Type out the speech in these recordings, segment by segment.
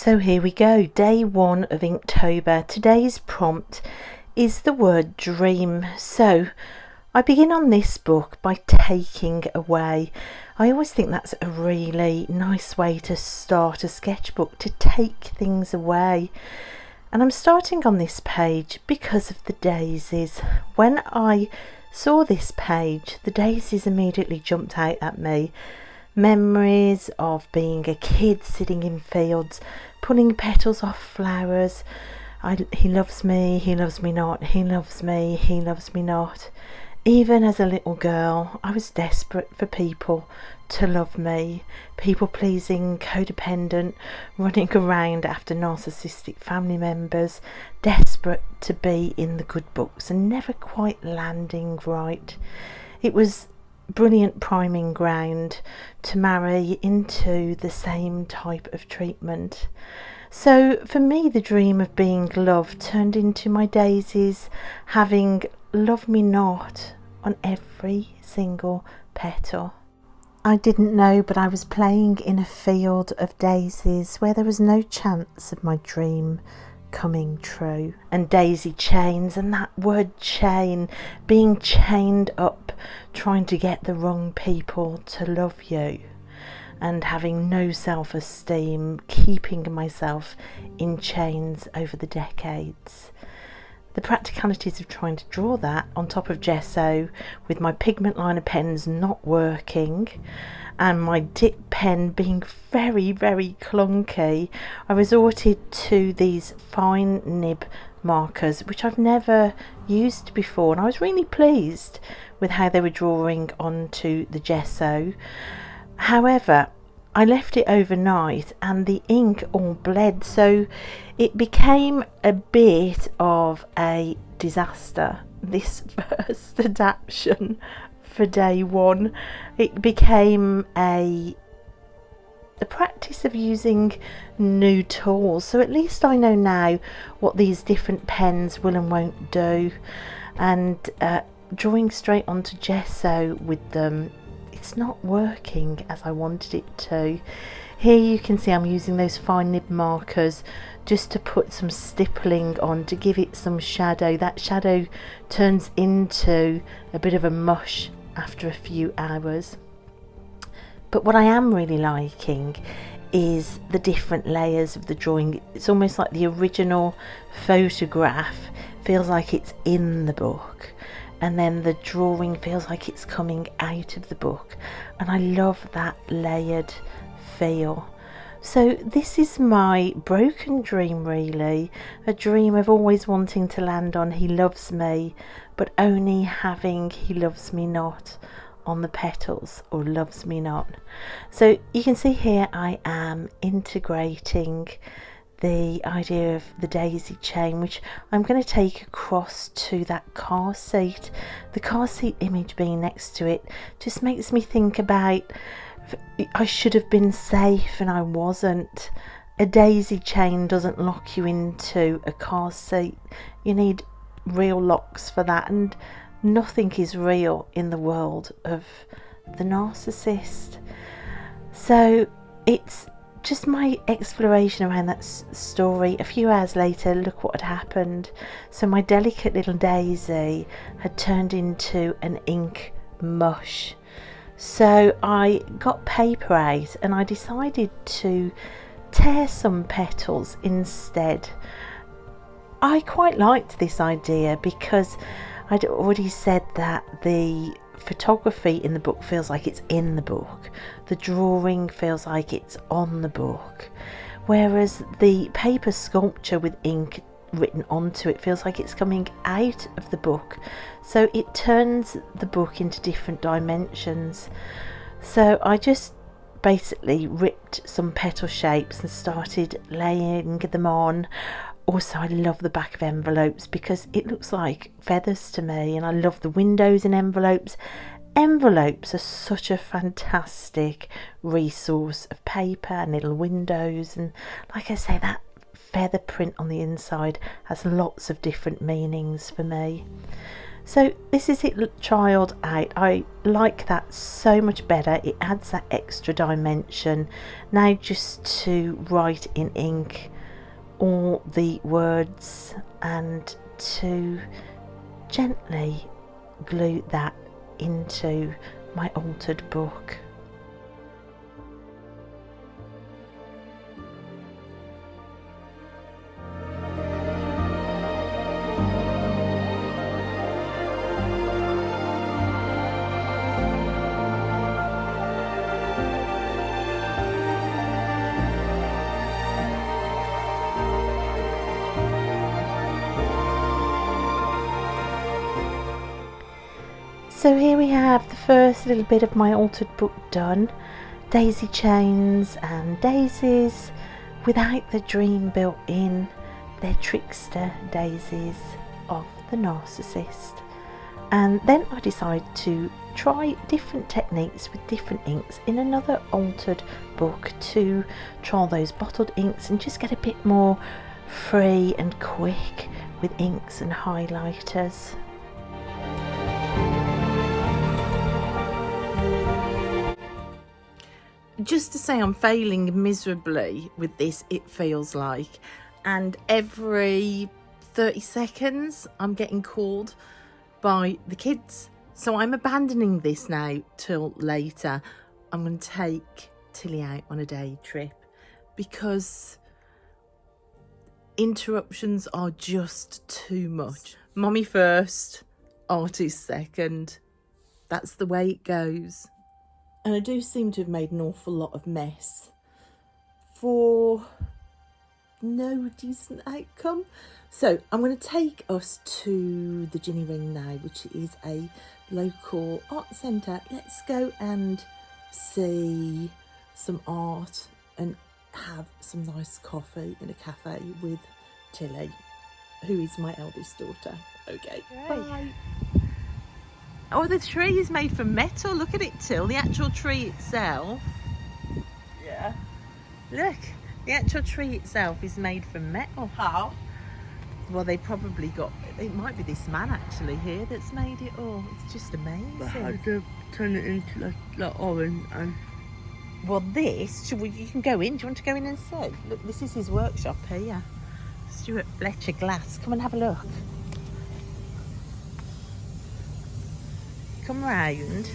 So here we go, day 1 of Inktober. Today's prompt is the word dream. So I begin on this book by taking away. I always think that's a really nice way to start a sketchbook, to take things away. And I'm starting on this page because of the daisies. When I saw this page, the daisies immediately jumped out at me. Memories of being a kid sitting in fields, pulling petals off flowers. He loves me not, he loves me, he loves me not. Even as a little girl, I was desperate for people to love me, people pleasing, codependent, running around after narcissistic family members, desperate to be in the good books and never quite landing right. It was brilliant priming ground to marry into the same type of treatment. So for me, the dream of being loved turned into my daisies having love me not on every single petal. I didn't know, but I was playing in a field of daisies where there was no chance of my dream coming true. And daisy chains, and that word chain, being chained up, trying to get the wrong people to love you, and having no self-esteem, keeping myself in chains over the decades. The practicalities of trying to draw that on top of gesso with my pigment liner pens not working and my dip pen being very, very clunky, I resorted to these fine nib markers which I've never used before, and I was really pleased with how they were drawing onto the gesso. However, I left it overnight and the ink all bled, so it became a bit of a disaster, this first adaptation for day 1. It became a practice of using new tools, so at least I know now what these different pens will and won't do, and drawing straight onto gesso with them, it's not working as I wanted it to. Here you can see I'm using those fine nib markers just to put some stippling on to give it some shadow. That shadow turns into a bit of a mush after a few hours. But what I am really liking is the different layers of the drawing. It's almost like the original photograph feels like it's in the book, and then the drawing feels like it's coming out of the book, and I love that layered feel. So this is my broken dream, really, a dream of always wanting to land on he loves me, but only having he loves me not on the petals, or loves me not. So you can see here I am integrating the idea of the daisy chain, which I'm going to take across to that car seat. The car seat image being next to it just makes me think about I should have been safe and I wasn't. A daisy chain doesn't lock you into a car seat. You need real locks for that, and nothing is real in the world of the narcissist. So it's just my exploration around that story. A few hours later, look what had happened. So my delicate little daisy had turned into an ink mush. So I got paper out and I decided to tear some petals instead. I quite liked this idea because I'd already said that the photography in the book feels like it's in the book. The drawing feels like it's on the book. Whereas the paper sculpture with ink written onto it feels like it's coming out of the book. So it turns the book into different dimensions. So I just basically ripped some petal shapes and started laying them on. Also, I love the back of envelopes because it looks like feathers to me, and I love the windows in envelopes. Envelopes are such a fantastic resource of paper and little windows, and like I say, that feather print on the inside has lots of different meanings for me. So this is it trialed out. I like that so much better. It adds that extra dimension. Now just to write in ink all the words and to gently glue that into my altered book. So here we have the first little bit of my altered book done. Daisy chains and daisies without the dream built in. They're trickster daisies of the narcissist. And then I decided to try different techniques with different inks in another altered book to trial those bottled inks and just get a bit more free and quick with inks and highlighters. Just to say, I'm failing miserably with this, it feels like, and every 30 seconds I'm getting called by the kids, so I'm abandoning this now till later. I'm going to take Tilly out on a day trip because interruptions are just too much. Mommy first, artist second. That's the way it goes. And I do seem to have made an awful lot of mess for no decent outcome. So I'm going to take us to the Ginny Ring now, which is a local art centre. Let's go and see some art and have some nice coffee in a cafe with Tilly, who is my eldest daughter. Okay, bye. Oh, the tree is made from metal. Look at it, Till. The actual tree itself. Yeah. Look, the actual tree itself is made from metal. How? Well, they probably got, it might be this man actually here that's made it all. It's just amazing. But how to turn it into like orange and... Well, this, you can go in. Do you want to go in and see? Look, this is his workshop here. Stuart Fletcher Glass. Come and have a look. Come round.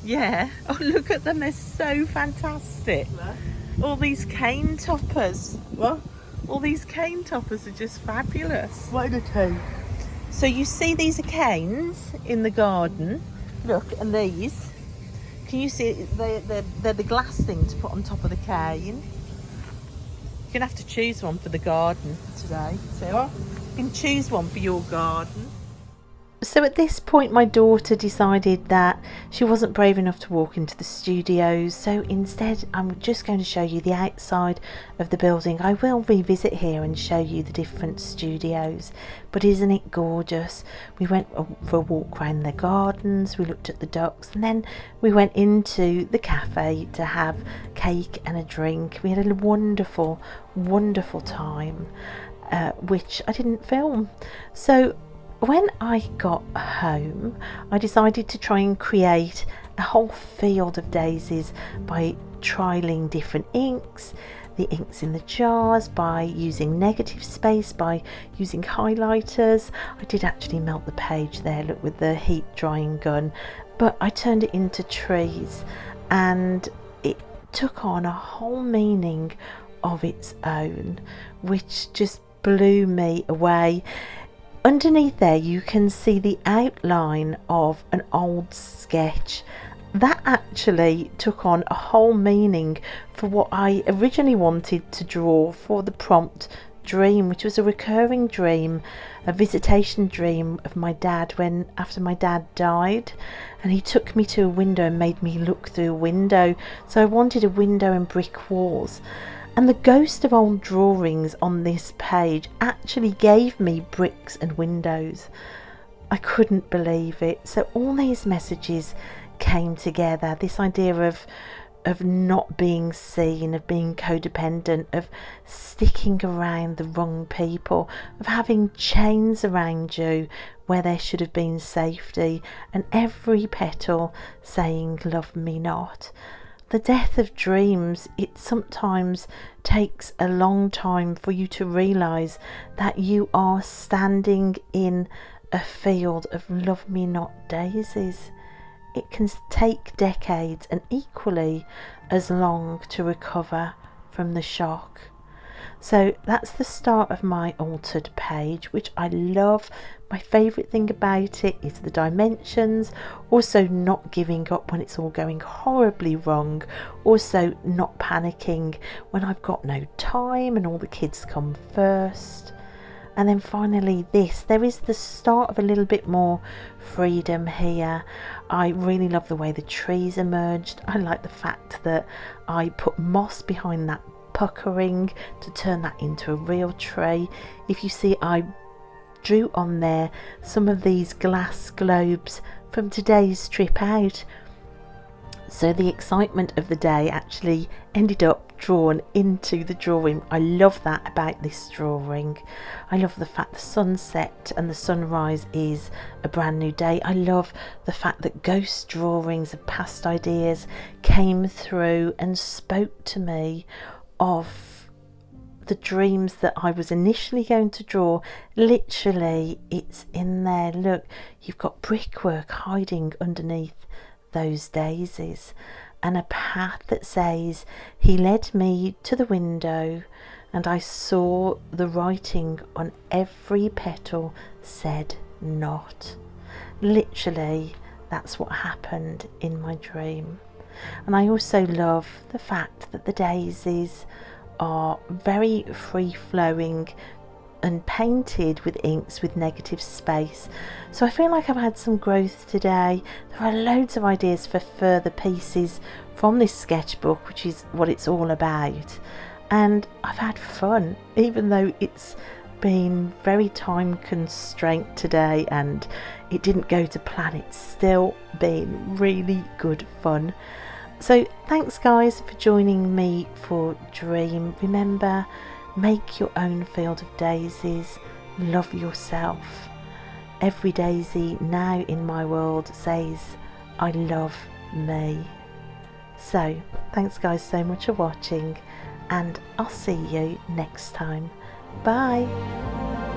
Yeah. Oh, look at them. They're so fantastic. All these cane toppers. What? All these cane toppers are just fabulous. What are the two? So you see these are canes in the garden. Look, and these. Can you see they're the glass thing to put on top of the cane? You're going to have to choose one for the garden today. So you can choose one for your garden. So at this point my daughter decided that she wasn't brave enough to walk into the studios, so instead I'm just going to show you the outside of the building. I will revisit here and show you the different studios, but isn't it gorgeous? We went for a walk around the gardens, we looked at the ducks, and then we went into the cafe to have cake and a drink. We had a wonderful time, which I didn't film. So when I got home, I decided to try and create a whole field of daisies by trialing different inks, the inks in the jars, by using negative space, by using highlighters. I did actually melt the page there, look, with the heat drying gun, but I turned it into trees and it took on a whole meaning of its own, which just blew me away. Underneath there you can see the outline of an old sketch that actually took on a whole meaning for what I originally wanted to draw for the prompt dream, which was a recurring dream, a visitation dream of my dad after my dad died, and he took me to a window and made me look through a window. So I wanted a window and brick walls. And the ghost of old drawings on this page actually gave me bricks and windows. I couldn't believe it. So all these messages came together. This idea of not being seen, of being codependent, of sticking around the wrong people, of having chains around you where there should have been safety, and every petal saying love me not. The death of dreams, it sometimes takes a long time for you to realise that you are standing in a field of love me not daisies. It can take decades and equally as long to recover from the shock. So that's the start of my altered page, which I love. My favourite thing about it is the dimensions, also not giving up when it's all going horribly wrong, also not panicking when I've got no time and all the kids come first. And then finally there is the start of a little bit more freedom here. I really love the way the trees emerged. I like the fact that I put moss behind that puckering to turn that into a real tree. If you see, I drew on there some of these glass globes from today's trip out, so the excitement of the day actually ended up drawn into the drawing. I love that about this drawing. I love the fact the sunset and the sunrise is a brand new day. I love the fact that ghost drawings of past ideas came through and spoke to me of the dreams that I was initially going to draw. Literally, it's in there. Look, you've got brickwork hiding underneath those daisies, and a path that says, he led me to the window and I saw the writing on every petal said not. Literally, that's what happened in my dream. And I also love the fact that the daisies are very free-flowing and painted with inks with negative space. So I feel like I've had some growth today. There are loads of ideas for further pieces from this sketchbook, which is what it's all about. And I've had fun, even though it's been very time constrained today and it didn't go to plan. It's still been really good fun. So thanks guys for joining me for Dream. Remember, make your own field of daisies, love yourself. Every daisy now in my world says, I love me. So thanks guys so much for watching, and I'll see you next time. Bye.